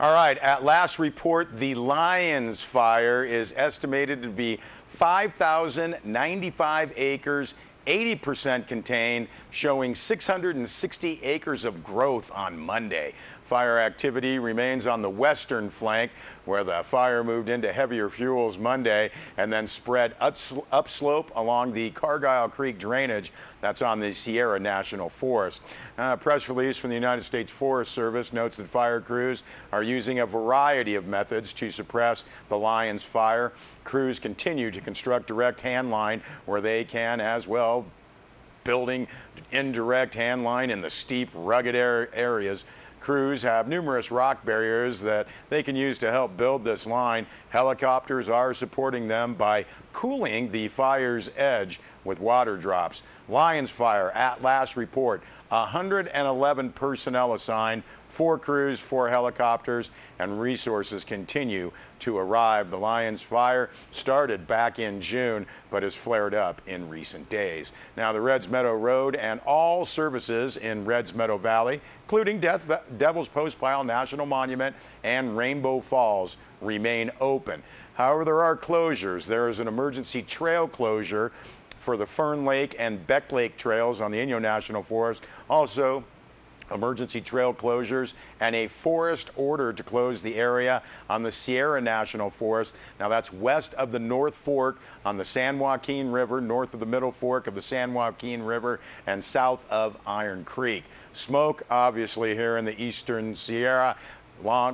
All right, at last report, the Lions fire is estimated to be 5,095 acres, 80% contained, showing 660 acres of growth on Monday. Fire activity remains on the western flank, where the fire moved into heavier fuels Monday and then spread upslope along the Cargyle Creek drainage that's on the Sierra National Forest. A press release from the United States Forest Service notes that fire crews are using a variety of methods to suppress the Lions fire. Crews continue to construct direct hand line where they can, as well building indirect hand line in the steep, rugged areas. Crews have numerous rock barriers that they can use to help build this line. Helicopters are supporting them by cooling the fire's edge with water drops. Lions fire, at last report, 111 personnel assigned, 4 crews, 4 helicopters, and resources continue to arrive. The Lions fire started back in June, but has flared up in recent days. Now, the Reds Meadow Road and all services in Reds Meadow Valley, including Devil's Postpile National Monument and Rainbow Falls, remain open. However, there are closures. There is an emergency trail closure for the Fern Lake and Beck Lake trails on the Inyo National Forest. Also, emergency trail closures and a forest order to close the area on the Sierra National Forest. Now that's west of the North Fork on the San Joaquin River, north of the Middle Fork of the San Joaquin River, and south of Iron Creek. Smoke, obviously, here in the eastern Sierra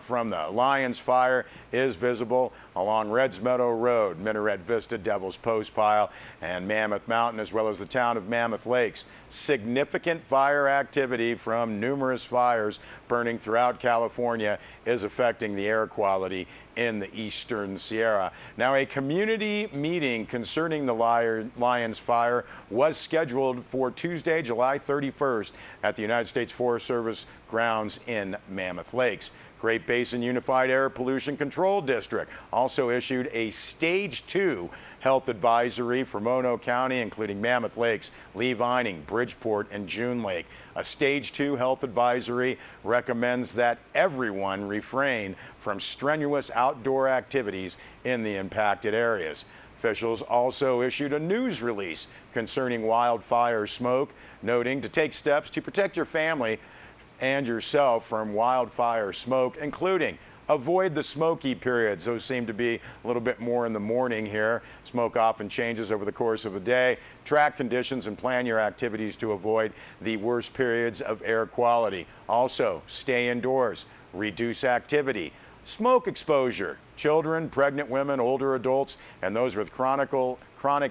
from the Lions fire is visible along Reds Meadow Road, Minaret Vista, Devil's Postpile, and Mammoth Mountain, as well as the town of Mammoth Lakes. Significant fire activity from numerous fires burning throughout California is affecting the air quality in the eastern Sierra. Now, a community meeting concerning the Lions fire was scheduled for Tuesday, July 31st at the United States Forest Service grounds in Mammoth Lakes. Great Basin Unified Air Pollution Control District also issued a Stage 2 health advisory for Mono County, including Mammoth Lakes, Lee Vining, Bridgeport, and June Lake. A Stage 2 health advisory recommends that everyone refrain from strenuous outdoor activities in the impacted areas. Officials also issued a news release concerning wildfire smoke, noting to take steps to protect your family and yourself from wildfire smoke, including avoid the smoky periods. Those seem to be a little bit more in the morning here. Smoke often changes over the course of a day. Track conditions and plan your activities to avoid the worst periods of air quality. Also, stay indoors, reduce activity. Smoke exposure. Children, pregnant women, older adults, and those with chronic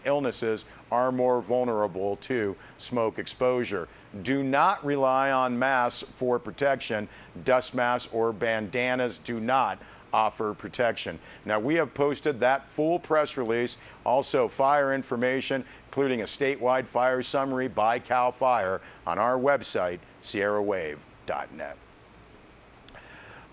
illnesses are more vulnerable to smoke exposure. Do not rely on masks for protection. Dust masks or bandanas do not offer protection. Now, we have posted that full press release, also fire information, including a statewide fire summary by CAL FIRE on our website, sierrawave.net.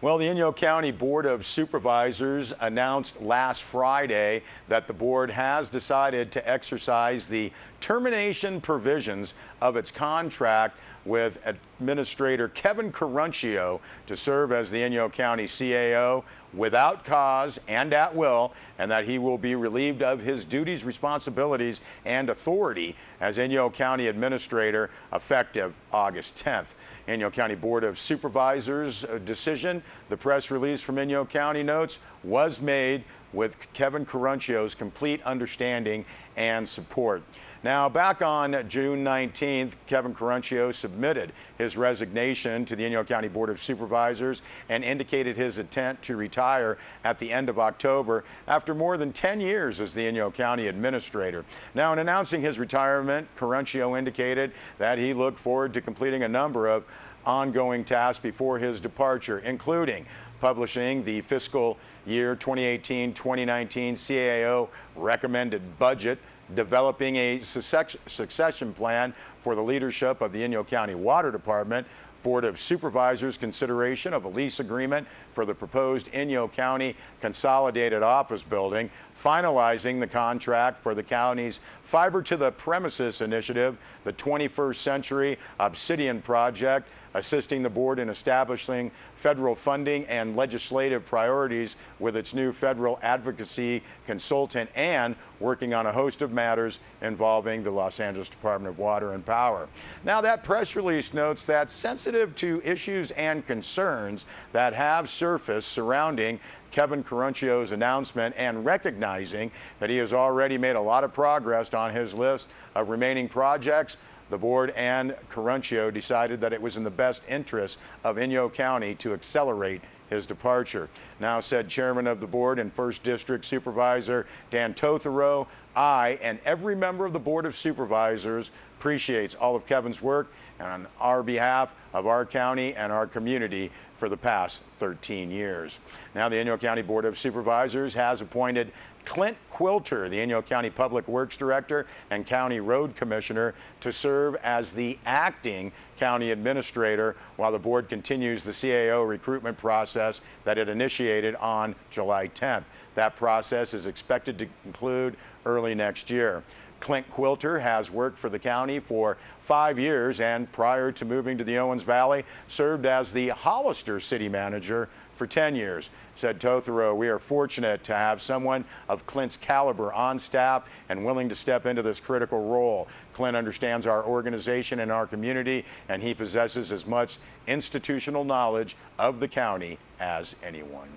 Well, the Inyo County Board of Supervisors announced last Friday that the board has decided to exercise the termination provisions of its contract with Administrator Kevin Caruncio to serve as the Inyo County CAO without cause and at will, and that he will be relieved of his duties, responsibilities, and authority as Inyo County Administrator effective August 10th. Inyo County Board of Supervisors decision, the press release from Inyo County notes, was made with Kevin Caruncio's complete understanding and support. Now, back on June 19th, Kevin Caruncio submitted his resignation to the Inyo County Board of Supervisors and indicated his intent to retire at the end of October after more than 10 years as the Inyo County Administrator. Now, in announcing his retirement, Caruncio indicated that he looked forward to completing a number of ongoing tasks before his departure, including publishing the fiscal year 2018-2019 CAO recommended budget, developing a succession plan for the leadership of the Inyo County Water Department, Board of Supervisors consideration of a lease agreement for the proposed Inyo County Consolidated Office Building, finalizing the contract for the county's Fiber to the Premises Initiative, the 21st Century Obsidian Project, assisting the board in establishing federal funding and legislative priorities with its new federal advocacy consultant, and working on a host of matters involving the Los Angeles Department of Water and Power. Now, that press release notes that sensitive to issues and concerns that have surfaced surrounding Kevin Caruncio's announcement, and recognizing that he has already made a lot of progress on his list of remaining projects, the board and Caruncio decided that it was in the best interest of Inyo County to accelerate his departure. Now, said chairman of the board and 1st District Supervisor Dan Tothero, I and every member of the Board of Supervisors appreciates all of Kevin's work and on our behalf of our county and our community for the past 13 years. Now, the Inyo County Board of Supervisors has appointed Clint Quilter, the Inyo County Public Works Director and County Road Commissioner, to serve as the acting county administrator while the board continues the CAO recruitment process that it initiated on July 10th. That process is expected to conclude early next year. Clint Quilter has worked for the county for 5 years and, prior to moving to the Owens Valley, served as the Hollister city manager for 10 years. Said Tothero, we are fortunate to have someone of Clint's caliber on staff and willing to step into this critical role. Clint understands our organization and our community, and he possesses as much institutional knowledge of the county as anyone.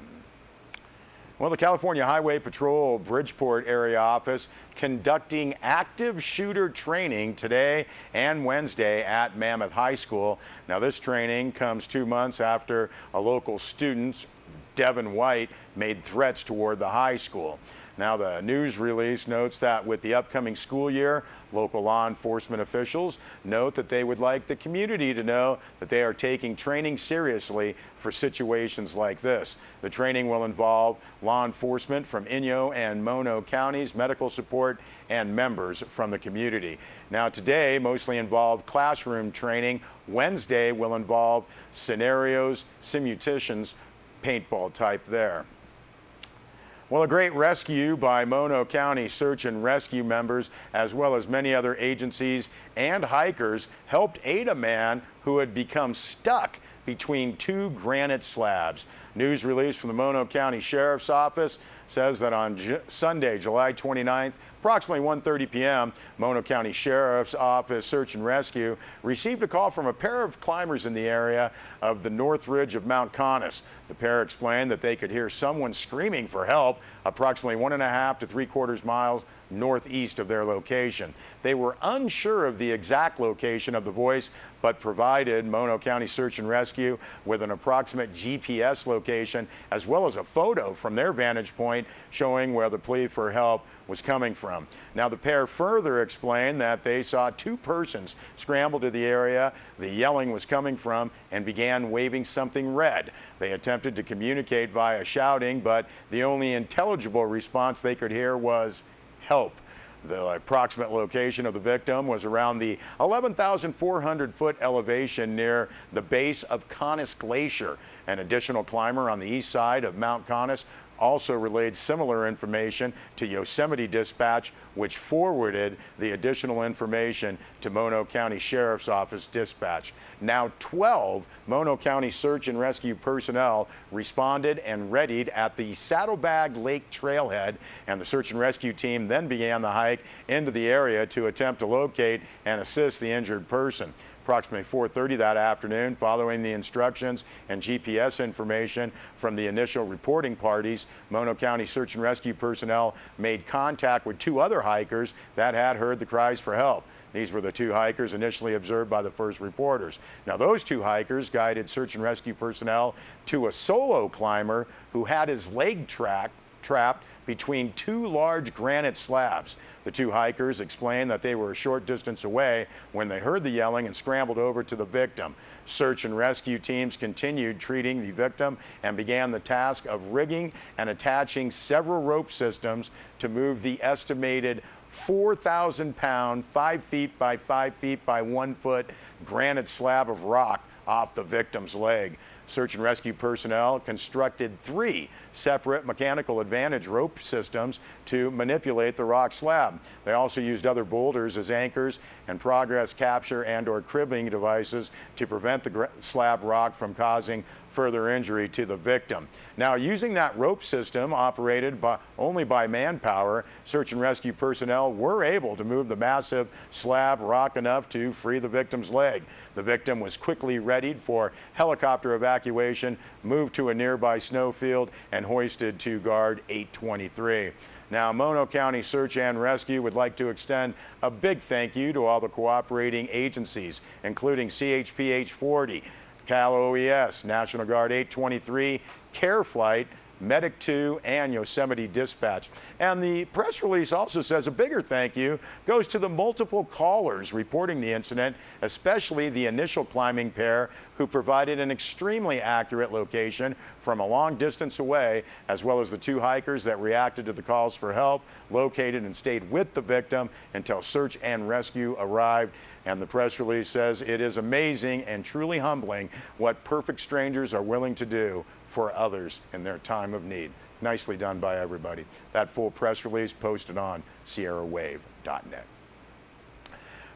Well, the California Highway Patrol Bridgeport area office conducting active shooter training today and Wednesday at Mammoth High School. Now, this training comes 2 months after a local student, Devin White, made threats toward the high school. Now, the news release notes that with the upcoming school year, local law enforcement officials note that they would like the community to know that they are taking training seriously for situations like this. The training will involve law enforcement from Inyo and Mono counties, medical support, and members from the community. Now, today mostly involved classroom training. Wednesday will involve scenarios, simulations, paintball type there. Well, a great rescue by Mono County search and rescue members, as well as many other agencies and hikers, helped aid a man who had become stuck between 2 granite slabs. News release from the Mono County Sheriff's Office says that on Sunday, July 29th, approximately 1:30 p.m., Mono County Sheriff's Office Search and Rescue received a call from a pair of climbers in the area of the north ridge of Mount Conness. The pair explained that they could hear someone screaming for help approximately 1.5 to 3/4 miles northeast of their location. They were unsure of the exact location of the voice, but provided Mono County Search and Rescue with an approximate GPS location, as well as a photo from their vantage point showing where the plea for help was coming from. Now, the pair further explained that they saw 2 persons scramble to the area the yelling was coming from and began waving something red. They attempted to communicate via shouting, but the only intelligible response they could hear was help. The approximate location of the victim was around the 11,400-foot elevation near the base of Conness Glacier. An additional climber on the east side of Mount Conness also relayed similar information to Yosemite Dispatch, which forwarded the additional information to Mono County Sheriff's Office Dispatch. Now, 12 Mono County Search and Rescue personnel responded and readied at the Saddlebag Lake trailhead, and the search and rescue team then began the hike into the area to attempt to locate and assist the injured person. Approximately 4:30 that afternoon, following the instructions and GPS information from the initial reporting parties, Mono County Search and Rescue personnel made contact with 2 other hikers that had heard the cries for help. These were the 2 hikers initially observed by the first reporters. Now, those 2 hikers guided search and rescue personnel to a solo climber who had his leg trapped between 2 large granite slabs. The 2 hikers explained that they were a short distance away when they heard the yelling and scrambled over to the victim. Search and rescue teams continued treating the victim and began the task of rigging and attaching several rope systems to move the estimated 4,000-pound, 5 feet by 5 feet by 1 foot granite slab of rock off the victim's leg. Search and rescue personnel constructed 3 separate mechanical advantage rope systems to manipulate the rock slab. They also used other boulders as anchors and progress capture and/or cribbing devices to prevent the slab rock from causing further injury to the victim. Now, using that rope system operated only by manpower, search and rescue personnel were able to move the massive slab rock enough to free the victim's leg. The victim was quickly readied for helicopter evacuation, moved to a nearby snowfield, and hoisted to guard 823. Now, Mono County Search and Rescue would like to extend a big thank you to all the cooperating agencies, including CHPH 40, Cal OES, National Guard 823, Care Flight, Medic 2, and Yosemite Dispatch. And the press release also says a bigger thank you goes to the multiple callers reporting the incident, especially the initial climbing pair who provided an extremely accurate location from a long distance away, as well as the 2 hikers that reacted to the calls for help, located and stayed with the victim until search and rescue arrived. And the press release says it is amazing and truly humbling what perfect strangers are willing to do for others in their time of need. Nicely done by everybody. That full press release posted on sierrawave.net.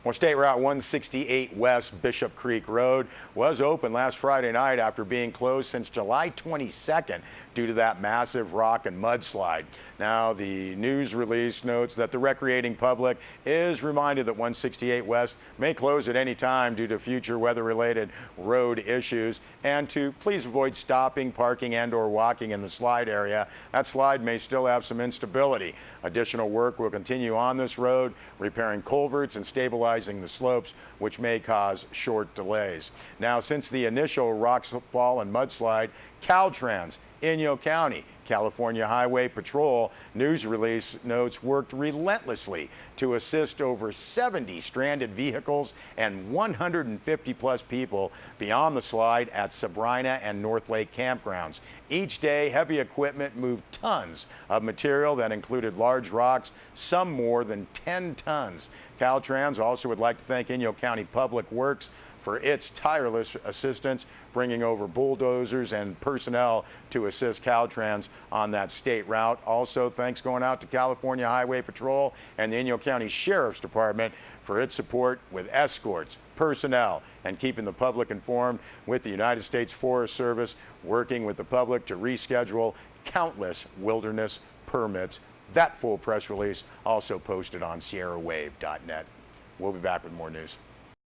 Well, State Route 168 West Bishop Creek Road was open last Friday night after being closed since July 22nd due to that massive rock and mudslide. Now, the news release notes that the recreating public is reminded that 168 West may close at any time due to future weather-related road issues, and to please avoid stopping, parking, and/or walking in the slide area. That slide may still have some instability. Additional work will continue on this road, repairing culverts and stabilizing the slopes, which may cause short delays. Now, since the initial rock fall and mudslide, Caltrans, Inyo County, California Highway Patrol news release notes worked relentlessly to assist over 70 stranded vehicles and 150 plus people beyond the slide at Sabrina and North Lake campgrounds. Each day, heavy equipment moved tons of material that included large rocks, some more than 10 tons. Caltrans also would like to thank Inyo County Public Works for its tireless assistance, bringing over bulldozers and personnel to assist Caltrans on that state route. Also, thanks going out to California Highway Patrol and the Inyo County Sheriff's Department for its support with escorts, personnel, and keeping the public informed, with the United States Forest Service working with the public to reschedule countless wilderness permits. That full press release also posted on sierrawave.net. We'll be back with more news.